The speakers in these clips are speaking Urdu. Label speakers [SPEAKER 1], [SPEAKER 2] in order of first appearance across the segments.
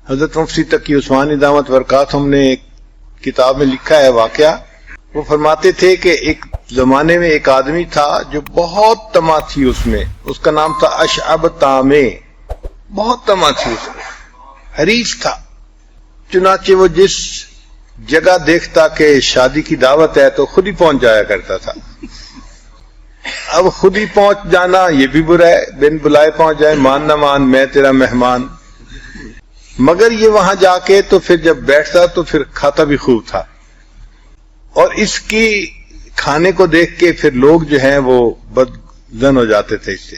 [SPEAKER 1] حضرت مفتی تقی عثمانی دامت برکاتہم نے ایک کتاب میں لکھا ہے واقعہ. وہ فرماتے تھے کہ ایک زمانے میں ایک آدمی تھا جو بہت طمع تھی اس میں، اس کا نام تھا اشعب طامع. بہت طمع تھی اس میں، حریص تھا. چنانچہ وہ جس جگہ دیکھتا کہ شادی کی دعوت ہے تو خود ہی پہنچ جایا کرتا تھا. اب خود ہی پہنچ جانا یہ بھی برا ہے، بن بلائے پہنچ جائے، مان نہ مان میں تیرا مہمان. مگر یہ وہاں جا کے تو پھر جب بیٹھتا تو پھر کھاتا بھی خوب تھا، اور اس کی کھانے کو دیکھ کے پھر لوگ جو ہیں وہ بدظن ہو جاتے تھے اس سے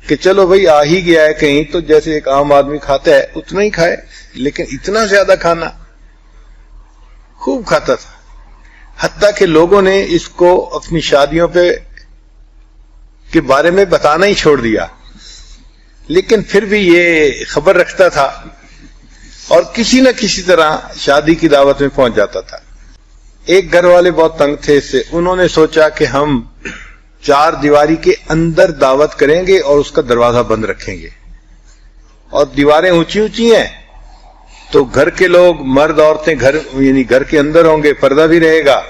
[SPEAKER 1] کہ چلو بھئی آ ہی گیا ہے کہیں تو جیسے ایک عام آدمی کھاتا ہے اتنا ہی کھائے، لیکن اتنا زیادہ کھانا. خوب کھاتا تھا، حتیٰ کہ لوگوں نے اس کو اپنی شادیوں پہ کے بارے میں بتانا ہی چھوڑ دیا، لیکن پھر بھی یہ خبر رکھتا تھا اور کسی نہ کسی طرح شادی کی دعوت میں پہنچ جاتا تھا. ایک گھر والے بہت تنگ تھے اس سے، انہوں نے سوچا کہ ہم 4 دیواری کے اندر دعوت کریں گے اور اس کا دروازہ بند رکھیں گے، اور دیواریں اونچی اونچی ہیں تو گھر کے لوگ مرد عورتیں گھر کے اندر ہوں گے، پردہ بھی رہے گا،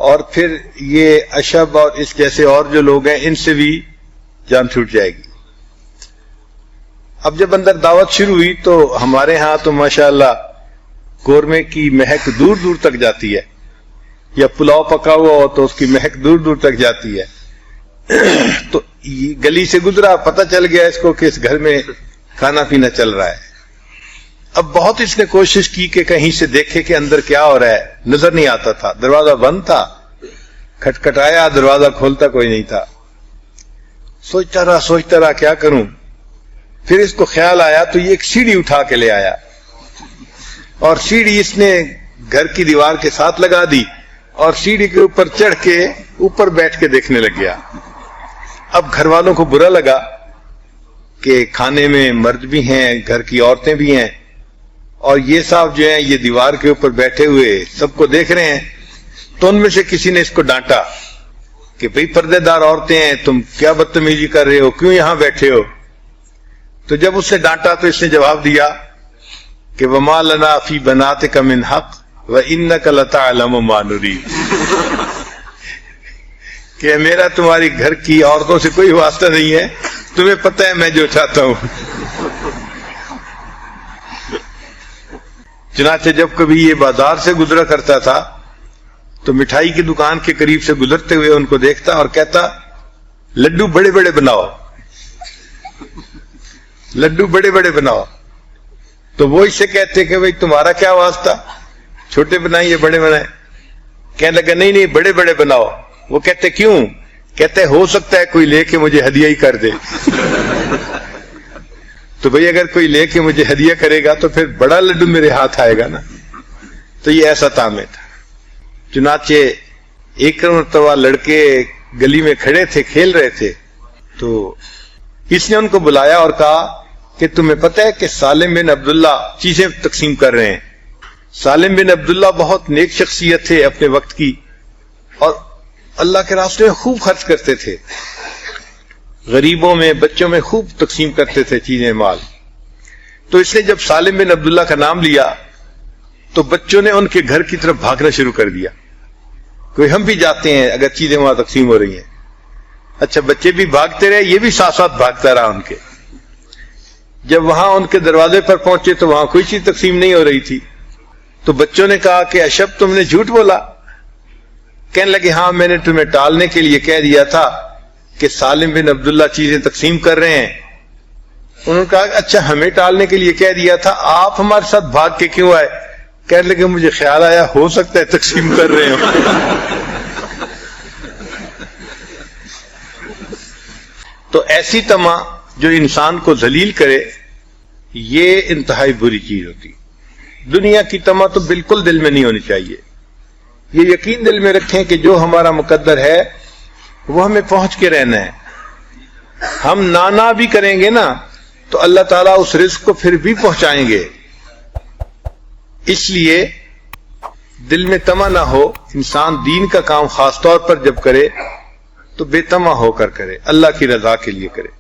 [SPEAKER 1] اور پھر یہ اشب اور اس جیسے اور جو لوگ ہیں ان سے بھی جان چھوٹ جائے گی. اب جب اندر دعوت شروع ہوئی تو ہمارے ہاں تو ماشاءاللہ قورمے کی مہک دور دور تک جاتی ہے، یا پلاؤ پکا ہوا ہو تو اس کی مہک دور دور تک جاتی ہے. تو یہ گلی سے گزرا، پتہ چل گیا اس کو کہ اس گھر میں کھانا پینا چل رہا ہے. اب بہت اس نے کوشش کی کہ کہیں سے دیکھے کہ اندر کیا ہو رہا ہے، نظر نہیں آتا تھا، دروازہ بند تھا. کھٹکھٹایا، دروازہ کھولتا کوئی نہیں تھا. سوچتا رہا کیا کروں. پھر اس کو خیال آیا تو یہ ایک سیڑھی اٹھا کے لے آیا، اور سیڑھی اس نے گھر کی دیوار کے ساتھ لگا دی اور سیڑھی کے اوپر چڑھ کے اوپر بیٹھ کے دیکھنے لگ گیا. اب گھر والوں کو برا لگا کہ کھانے میں مرد بھی ہیں، گھر کی عورتیں بھی ہیں، اور یہ صاحب جو ہیں یہ دیوار کے اوپر بیٹھے ہوئے سب کو دیکھ رہے ہیں. تو ان میں سے کسی نے اس کو ڈانٹا کہ بھئی پردے دار عورتیں ہیں، تم کیا بدتمیزی کر رہے ہو، کیوں یہاں بیٹھے ہو. تو جب اس نے ڈانٹا تو اس نے جواب دیا کہ وَمَا لَنَا فِي بَنَاتِكَ مِنْ حَقٍّ وَإِنَّكَ لَتَعْلَمُ مَا نُرِيدُ، کہ میرا تمہاری گھر کی عورتوں سے کوئی واسطہ نہیں ہے، تمہیں پتہ ہے میں جو چاہتا ہوں. چنانچہ جب کبھی یہ بازار سے گزرا کرتا تھا تو مٹھائی کی دکان کے قریب سے گزرتے ہوئے ان کو دیکھتا اور کہتا لڈو بڑے بڑے بناؤ، لڈو بڑے بڑے بناؤ. تو وہ اس سے کہتے کہ بھئی تمہارا کیا واسطہ، چھوٹے بنائیے بڑے بنائیں. کہنے لگا نہیں بڑے بڑے بناؤ. وہ کہتے کیوں؟ کہتے ہو سکتا ہے کوئی لے کے مجھے ہدیہ ہی کر دے. تو بھئی اگر کوئی لے کے مجھے ہدیہ کرے گا تو پھر بڑا لڈو میرے ہاتھ آئے گا نا. تو یہ ایسا طامع تھا. چنانچہ ایک مرتبہ لڑکے گلی میں کھڑے تھے، کھیل رہے تھے، تو اس نے ان کو بلایا اور کہا کہ تمہیں پتہ ہے کہ سالم بن عبداللہ چیزیں تقسیم کر رہے ہیں. سالم بن عبداللہ بہت نیک شخصیت تھے اپنے وقت کی، اور اللہ کے راستے میں خوب خرچ کرتے تھے، غریبوں میں بچوں میں خوب تقسیم کرتے تھے چیزیں مال. تو اس نے جب سالم بن عبداللہ کا نام لیا تو بچوں نے ان کے گھر کی طرف بھاگنا شروع کر دیا، کوئی ہم بھی جاتے ہیں اگر چیزیں وہاں تقسیم ہو رہی ہیں. اچھا بچے بھی بھاگتے رہے، یہ بھی ساتھ ساتھ بھاگتا رہا ان کے. جب وہاں ان کے دروازے پر پہنچے تو وہاں کوئی چیز تقسیم نہیں ہو رہی تھی. تو بچوں نے کہا کہ اشب تم نے جھوٹ بولا. کہنے لگے ہاں میں نے تمہیں ٹالنے کے لیے کہہ دیا تھا کہ سالم بن عبداللہ چیزیں تقسیم کر رہے ہیں. انہوں نے کہا اچھا ہمیں ٹالنے کے لیے کہہ دیا تھا، آپ ہمارے ساتھ بھاگ کے کیوں آئے؟ کہنے لگے مجھے خیال آیا ہو سکتا ہے تقسیم کر رہے ہوں. تو ایسی طمع جو انسان کو ذلیل کرے یہ انتہائی بری چیز ہوتی. دنیا کی طمع تو بالکل دل میں نہیں ہونی چاہیے. یہ یقین دل میں رکھیں کہ جو ہمارا مقدر ہے وہ ہمیں پہنچ کے رہنا ہے. ہم نانا بھی کریں گے نا تو اللہ تعالیٰ اس رزق کو پھر بھی پہنچائیں گے. اس لیے دل میں طمع نہ ہو. انسان دین کا کام خاص طور پر جب کرے تو بے طمع ہو کر کرے، اللہ کی رضا کے لیے کرے.